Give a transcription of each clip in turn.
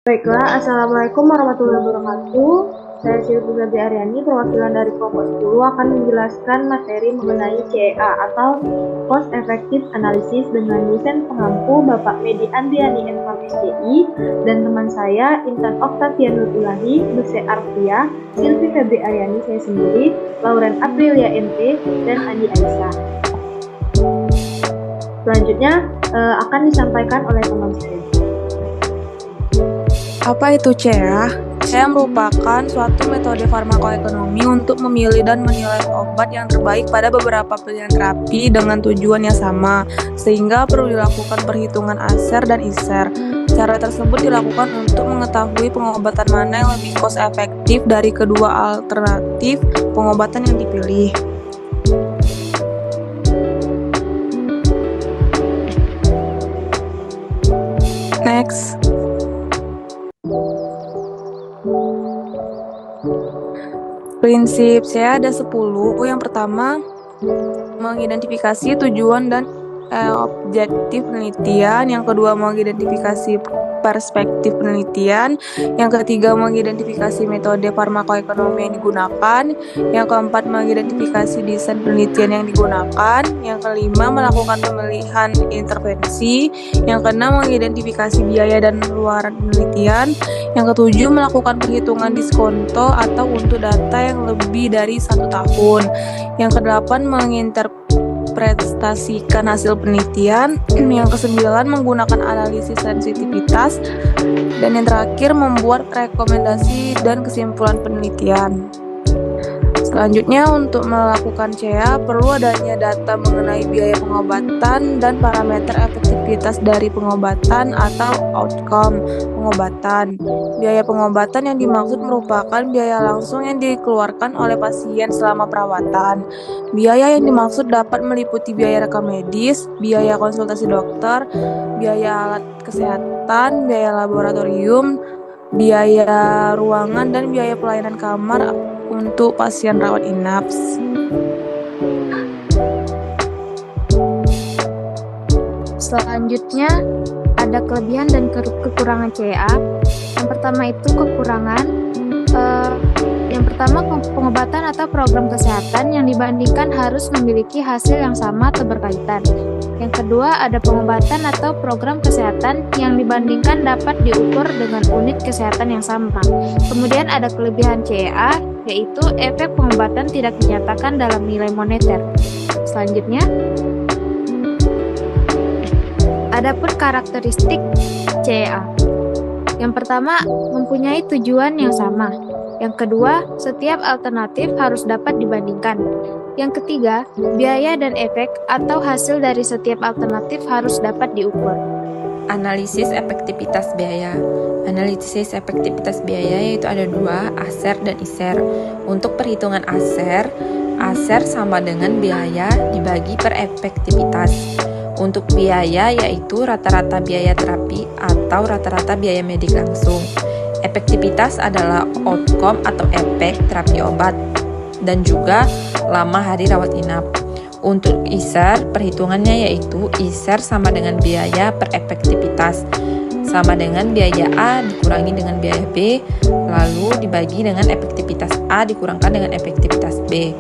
Baiklah, Assalamualaikum warahmatullahi wabarakatuh. Saya Silvi Gabi Aryani, perwakilan dari kelompok 10 akan menjelaskan materi mengenai CEA atau Cost Effective Analysis dengan dosen pengampu Bapak Medi Andriani MKM SDI dan teman saya Intan Oktavian Nurulahi, Buse Arfia, Silvi Gabi Aryani saya sendiri, Lauren Aprilia MP, dan Andi Aisyah. Selanjutnya akan disampaikan oleh teman saya. Apa itu CEA? CEA merupakan suatu metode farmakoekonomi untuk memilih dan menilai obat yang terbaik pada beberapa pilihan terapi dengan tujuan yang sama, sehingga perlu dilakukan perhitungan ASER dan ISER. Cara tersebut dilakukan untuk mengetahui pengobatan mana yang lebih cost efektif dari kedua alternatif pengobatan yang dipilih. Next. Prinsip CEA ada 10. Yang pertama, mengidentifikasi tujuan dan objektif penelitian. Yang kedua, mengidentifikasi perspektif penelitian. Yang ketiga, mengidentifikasi metode farmakoekonomi yang digunakan. Yang keempat, mengidentifikasi desain penelitian yang digunakan. Yang kelima, melakukan pemilihan intervensi. Yang keenam, mengidentifikasi biaya dan pengeluaran penelitian. Yang ketujuh, melakukan perhitungan diskonto atau untuk data yang lebih dari 1 tahun. Yang kedelapan, menginterpretasikan hasil penelitian. Yang kesembilan, menggunakan analisis sensitivitas. Dan yang terakhir, membuat rekomendasi dan kesimpulan penelitian. Selanjutnya, untuk melakukan CEA perlu adanya data mengenai biaya pengobatan dan parameter efektivitas dari pengobatan atau outcome pengobatan. Biaya pengobatan yang dimaksud merupakan biaya langsung yang dikeluarkan oleh pasien selama perawatan. Biaya yang dimaksud dapat meliputi biaya rekam medis, biaya konsultasi dokter, biaya alat kesehatan, biaya laboratorium, biaya ruangan, dan biaya pelayanan kamar untuk pasien rawat inap. Selanjutnya ada kelebihan dan kekurangan CEA. Yang pertama itu kekurangan. Yang pertama, pengobatan atau program kesehatan yang dibandingkan harus memiliki hasil yang sama atau berkaitan. Yang kedua, ada pengobatan atau program kesehatan yang dibandingkan dapat diukur dengan unit kesehatan yang sama. Kemudian ada kelebihan CEA, yaitu efek pengobatan tidak dinyatakan dalam nilai moneter. Selanjutnya, adapun karakteristik CEA. Yang pertama, mempunyai tujuan yang sama. Yang kedua, setiap alternatif harus dapat dibandingkan. Yang ketiga, biaya dan efek atau hasil dari setiap alternatif harus dapat diukur. Analisis efektivitas biaya. Analisis efektivitas biaya yaitu ada 2, ASER dan ISER. Untuk perhitungan ASER sama dengan biaya dibagi per efektivitas. Untuk biaya yaitu rata-rata biaya terapi atau rata-rata biaya medik langsung. Efektivitas adalah outcome atau efek terapi obat dan juga lama hari rawat inap. Untuk ISER, perhitungannya yaitu ISER sama dengan biaya per efektivitas, sama dengan biaya A dikurangi dengan biaya B, lalu dibagi dengan efektivitas A dikurangkan dengan efektivitas B.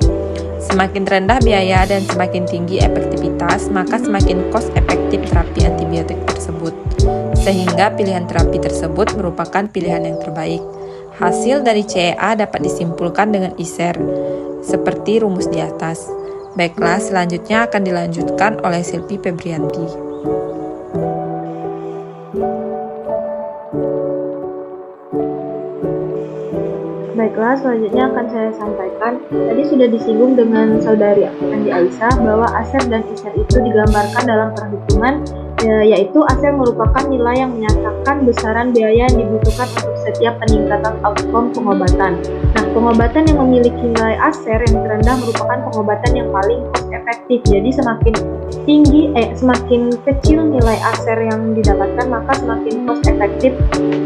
Semakin rendah biaya dan semakin tinggi efektivitas, maka semakin cost efektif terapi antibiotik tersebut, sehingga pilihan terapi tersebut merupakan pilihan yang terbaik. Hasil dari CEA dapat disimpulkan dengan ISER, seperti rumus di atas. Baiklah, selanjutnya akan dilanjutkan oleh Silvi Febrianti. Baiklah, selanjutnya akan saya sampaikan. Tadi sudah disinggung dengan saudari Andi Aisyah bahwa ASER dan ISER itu digambarkan dalam perhitungan, yaitu ASER merupakan nilai yang menyatakan besaran biaya yang dibutuhkan untuk setiap peningkatan outcome pengobatan. Nah, pengobatan yang memiliki nilai ASER yang terendah merupakan pengobatan yang paling cost efektif. Jadi semakin kecil nilai ASER yang didapatkan, maka semakin cost efektif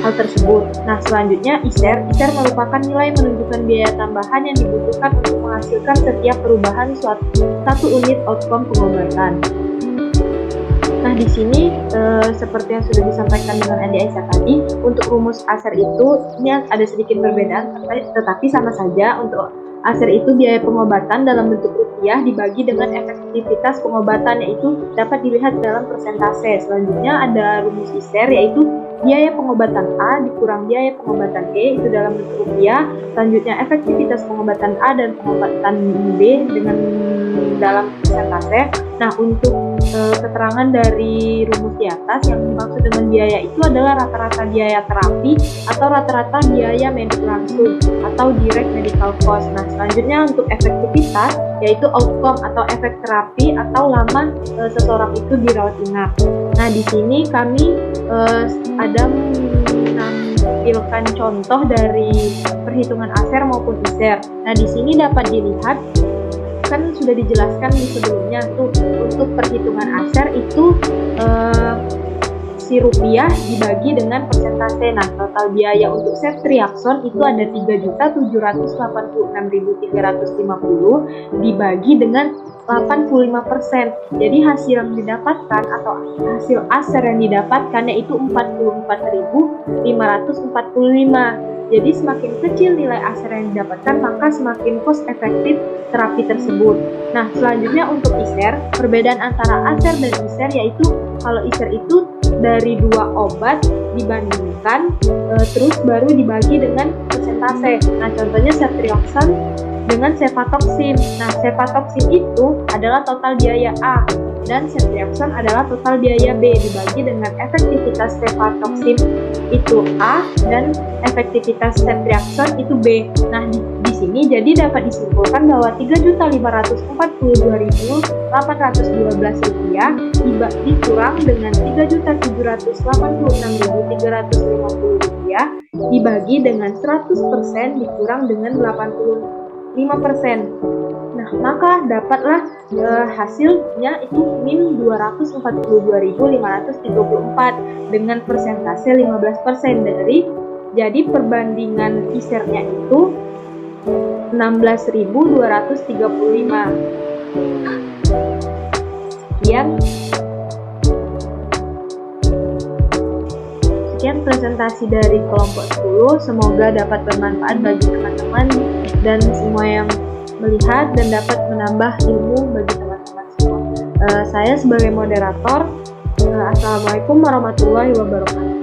hal tersebut. Nah, selanjutnya ISER merupakan nilai menunjukkan biaya tambahan yang dibutuhkan untuk menghasilkan setiap perubahan satu unit outcome pengobatan. Nah, Nah, di sini seperti yang sudah disampaikan dengan Andi Aisyah tadi, untuk rumus ASER itu ini ada sedikit perbedaan, tetapi sama saja. Untuk ASER itu biaya pengobatan dalam bentuk rupiah dibagi dengan efektivitas pengobatan, yaitu dapat dilihat dalam persentase. Selanjutnya ada rumus ISER, yaitu biaya pengobatan A dikurang biaya pengobatan E, itu dalam bentuk rupiah. Selanjutnya efektivitas pengobatan A dan pengobatan B dengan dalam persentase. Nah, untuk keterangan dari rumus di atas, yang dimaksud dengan biaya itu adalah rata-rata biaya terapi atau rata-rata biaya medik langsung atau direct medical cost. Nah, selanjutnya untuk efektivitas, yaitu outcome atau efek terapi atau lama seseorang itu dirawat inap. Nah, di sini kami ada menampilkan contoh dari perhitungan ASER maupun ISER. Nah, di sini dapat dilihat, kan sudah dijelaskan di sebelumnya tuh, untuk perhitungan ASER itu si rupiah dibagi dengan persentase. Nah, total biaya untuk ceftriaxone itu ada 3.786.350 dibagi dengan 85%. Jadi hasil yang didapatkan atau hasil ASER yang didapatkan yaitu 44.545. Jadi semakin kecil nilai ASER yang didapatkan, maka semakin cost efektif terapi tersebut. Nah, selanjutnya untuk ISER, perbedaan antara ASER dan ISER yaitu kalau ISER itu dari 2 obat dibandingkan terus baru dibagi dengan persentase. Nah, contohnya ceftriaxone dengan cefatoxim. Nah, cefatoxim itu adalah total biaya A dan ceftriaxone adalah total biaya B dibagi dengan efektivitas cefatoxim itu A dan efektivitas ceftriaxone itu B. Nah, di sini jadi dapat disimpulkan bahwa 3.542.812 rupiah dikurang dengan 3.786.350 rupiah dibagi dengan 100% dikurang dengan 85%. Nah, maka dapatlah hasilnya itu min 242.534 dengan persentase 15% dari, jadi perbandingan ISER-nya itu 16.235. Sekian presentasi dari kelompok 10. Semoga dapat bermanfaat bagi teman-teman dan semua yang melihat dan dapat menambah ilmu bagi teman-teman semua. Saya sebagai moderator. Assalamualaikum warahmatullahi wabarakatuh.